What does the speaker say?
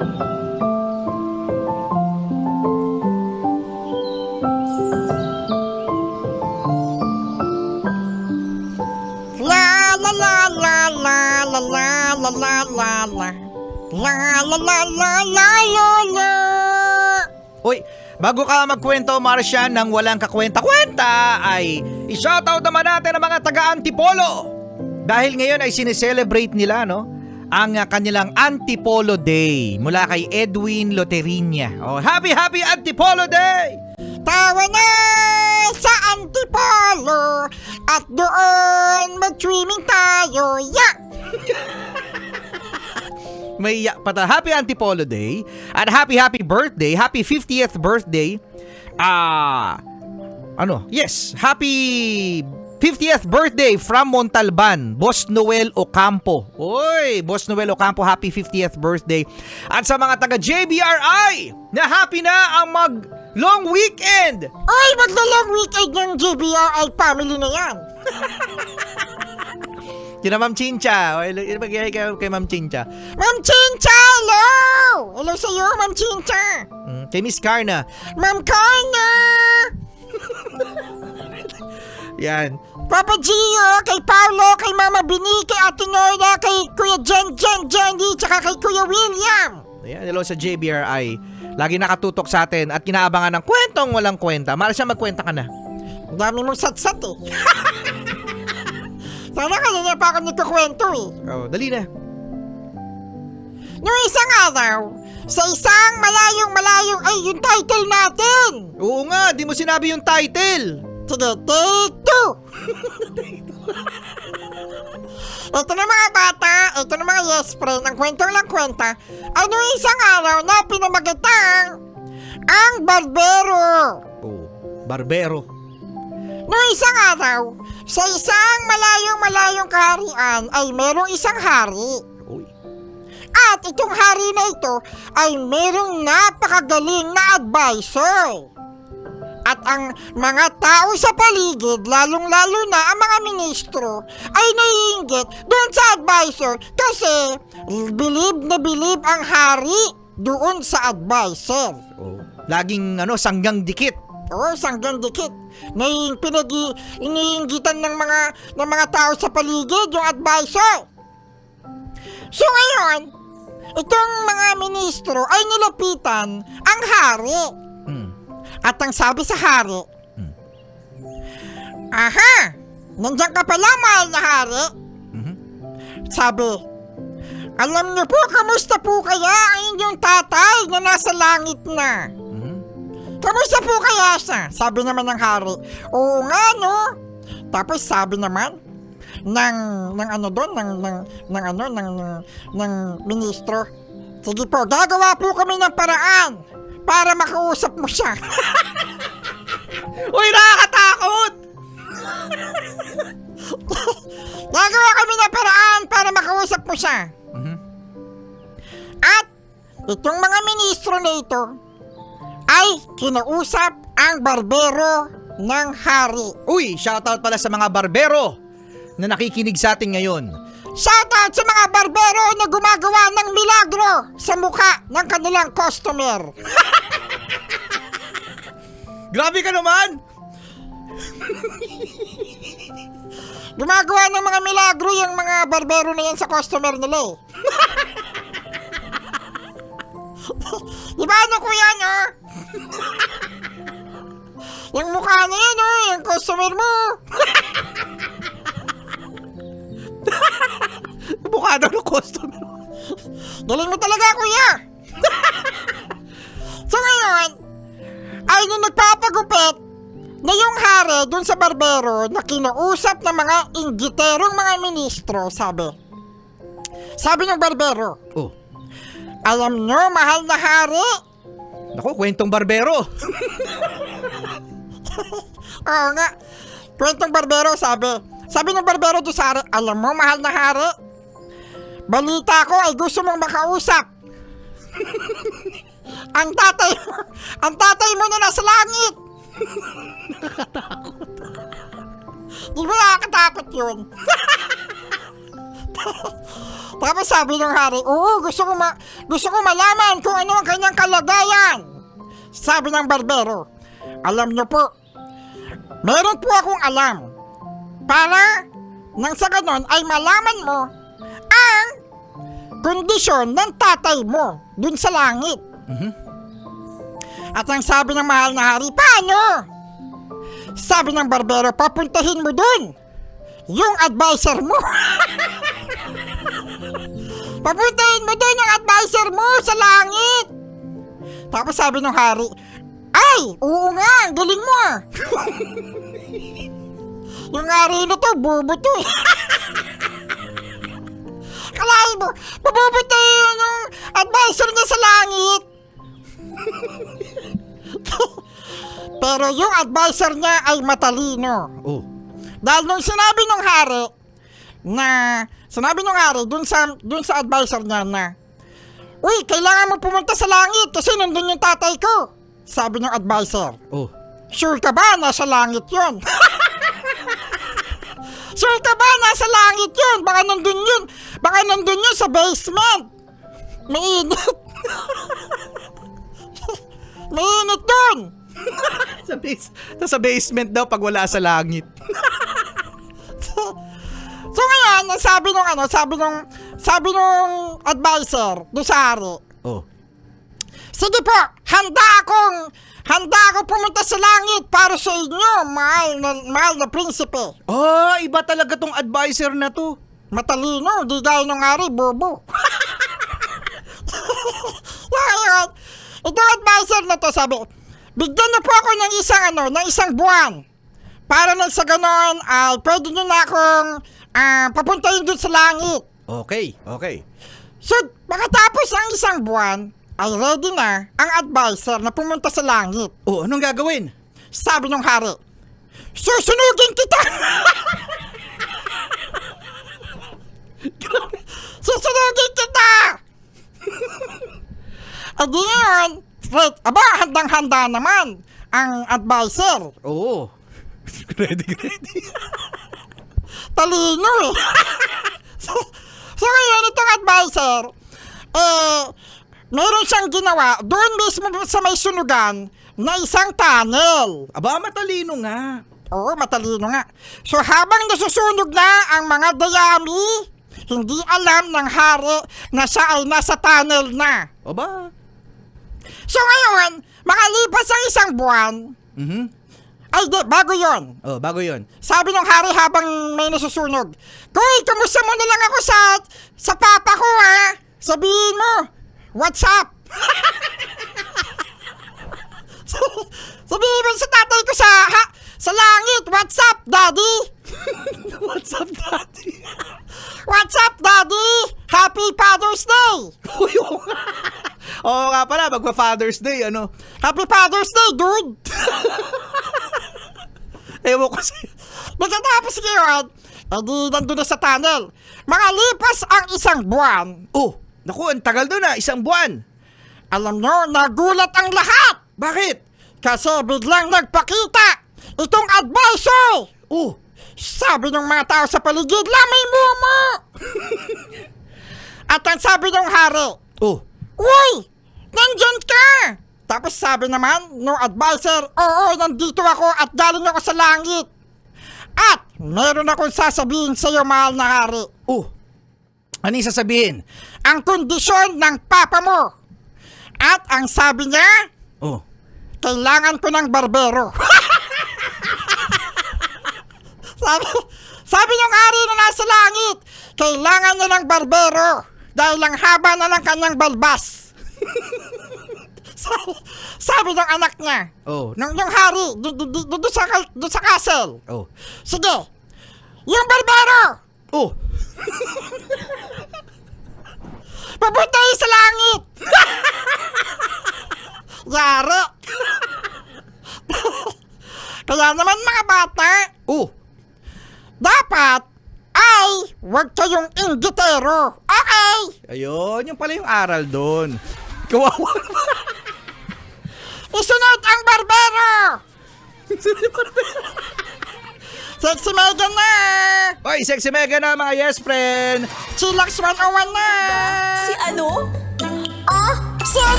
La la la la la la la la la la la. La la la la la la la. Uy, bago ka magkwento, Marcian, ng walang kakwenta-kwenta, ay i-shoutout naman natin ang mga taga-Antipolo. Dahil ngayon ay sineselebrate nila, no? Ang kanilang Antipolo Day mula kay Edwin Loterinya. Oh, happy Antipolo Day! Tawa na sa Antipolo at doon mag-swimming tayo. Yeah! May happy Antipolo Day at happy birthday, happy 50th birthday. Happy 50th birthday from Montalban, Boss Noel Ocampo. Oy, Boss Noel Ocampo, happy 50th birthday. At sa mga taga JBRI, na happy na ang long weekend. Ay, magla-long weekend ng JBRI family na yan. Kina Ma'am Chincha. Ibigay kay Ma'am Chincha. Ma'am Chincha, hello! Hello sa iyo, Ma'am Chincha. Kay Miss Carna. Ma'am Carna! Yan. Papa Gio, kay Paolo, kay Mama Bini, kay Ate Norda, kay Kuya Jenny, tsaka kay Kuya William. Ayan, hello sa JBRI. Lagi nakatutok sa atin at kinaabangan ng kwentong walang kwenta. Marcia, magkwenta ka na. Ang dami mong satsat eh. Sana kanina pa ako nagkukwento eh. Oh, dali na. Noong isang araw, sa isang malayong ay yung title natin. Oo nga, di mo sinabi yung title. Sige, take two. Ito na mga bata, ito na mga yes friend, ang kwentong lang kwenta. Ano isang araw na pinamagatang ang barbero. Oh, barbero. Noong isang araw, sa isang malayong kaharian ay merong isang hari. Uy. At itong hari na ito ay merong napakagaling na advisor. At ang mga tao sa paligid, lalong-lalo na ang mga ministro, ay naiinggit doon sa advisor kasi bilib na bilib ang hari doon sa advisor. Oh. Laging sanggang dikit. Oo, sanggang dikit. Iniinggitan ng mga tao sa paligid yung advisor. So ngayon, itong mga ministro ay nilapitan ang hari. At ang sabi sa hari, aha, nandiyan ka pala, mahal na hari. Sabi, alam niyo po, kamusta po kaya ang inyong tatay na nasa langit na? Kamusta po kaya siya? Sabi naman ng hari, oo nga no. Tapos sabi naman ng ministro, sige po, gagawa po kami ng paraan para makausap mo siya. Uy, nakakatakot! Gagawa kami ng paraan para makausap mo siya. At itong mga ministro na ito ay kinausap ang barbero ng hari. Uy, shoutout pala sa mga barbero na nakikinig sa atin ngayon. Shoutout sa mga barbero na gumagawa ng milagro sa mukha ng kanilang customer. Grabe ka naman! Gumagawa ng mga milagro yung mga barbero na yan sa customer nila eh. Diba ano kuya no? Yung mukha na yan yung customer mo. Mukha daw ng customer. Galing mo talaga kuya. So ngayon, ay nung nagpapagupit na yung hari dun sa barbero na kinausap ng mga inggiterong mga ministro, sabi ng barbero, Oh. alam nyo, mahal na hari. Naku, kwentong barbero. Oo nga, kwentong barbero, sabi ng barbero doon sa hari, alam mo, mahal na hari, balita ko ay gusto mong makausap. ang tatay mo na nasa langit. Nakakatakot. Di ba nakakatakot yun? Tapos sabi ng hari, oo, gusto ko malaman kung ano ang kanyang kalagayan. Sabi ng barbero, alam niyo po, meron po akong alam. Para nang sa ganon ay malaman mo ang kondisyon ng tatay mo dun sa langit. At ang sabi ng mahal na hari, paano? Sabi ng barbero, papuntahin mo dun yung advisor mo. Papuntahin mo dun yung advisor mo sa langit. Tapos sabi ng hari, ay, oo nga, ang galing mo ah. Yung hari na to, bobo to. Kalahin mo, papupuntahin yung advisor niya sa langit. Pero yung advisor niya ay matalino. Oh. Dahil nung sinabi ng hari dun sa advisor niya na, uy, kailangan mo pumunta sa langit kasi nandun yung tatay ko. Sabi ng advisor. Oh. Sure ka ba nasa langit yun? Sure ka ba nasa langit yun? Baka nandun yun sa basement. Mainit. Mainit dun. Sa basement daw pag wala sa langit. So ngayon, sabi nung advisor doon sa hari. Oh. Sige po, handa ako pumunta sa langit para sa inyo, mahal na prinsipe. Oh, iba talaga tong advisor na to. Matalino, di gaya nung hari, bobo. Ngayon, itong advisor na to sabi, bigyan na po ako ng isang buwan. Para na sa ganon, ay pwede nyo na akong papuntahin dun sa langit. Okay. So, makatapos ang isang buwan, ay ready na ang advisor na pumunta sa langit. Oh, anong gagawin? Sabi ng hari, susunugin kita! Susunugin kita! Adi ngayon, handang-handa naman ang advisor. Oo. Ready. Talino eh. So ngayon itong advisor, meron siyang ginawa doon mismo sa may sunugan na isang tunnel. Aba, matalino nga. Oo, matalino nga. So habang nasusunog na ang mga dayami, hindi alam ng hari na siya ay nasa tunnel na. Aba. So ngayon, makalipas ang isang buwan, ay di, bago yon. Oh, bago yon. Sabi ng hari habang may nasusunog, Koy, kamusta mo na lang ako sa papa ko ha? Sabihin mo, what's up? Sabihin mo sa tatay ko sa langit, what's up, daddy? What's up, daddy? What's up, daddy? Happy Father's Day! Oo nga pala, magpa-Father's Day, ano? Happy Father's Day, dude! Ewan ko sa'yo. Magkatapos ngayon, edi nandun na sa tunnel. Makalipas ang isang buwan, Oh, naku, ang tagal doon isang buwan. alam nyo, nagulat ang lahat! Bakit? Kasi biglang nagpakita itong advisor! Oh, Sabi ng mga tao sa paligid, lamay mo! At ang sabi ng hari, oh. uy, nandyan ka! Tapos sabi naman ng advisor, oo, nandito ako at galing ako sa langit. At meron akong sasabihin sa iyo, mahal na hari. Oh, ano yung sasabihin? Ang kondisyon ng papa mo. At ang sabi niya, Oh. kailangan ko ng barbero. sabi ng hari na nasa langit, kailangan niya ng barbero dahil lang haba na ng kanyang balbas. Sabi ng anak niya, Oh. yung hari, doon sa castle. Oh. Sige, yung barbero, Oh. papuntahin sa langit. Yari. Kaya naman mga bata, Oh. dapat ay huwag kayong inggitero. Okay? Ayun, yung pala yung aral doon. Kawawa. Isunod ang barbero. Sexy Megan na! Oy, sexy mega na mga yes friend. Chillax 101 na! Si ano? Ah,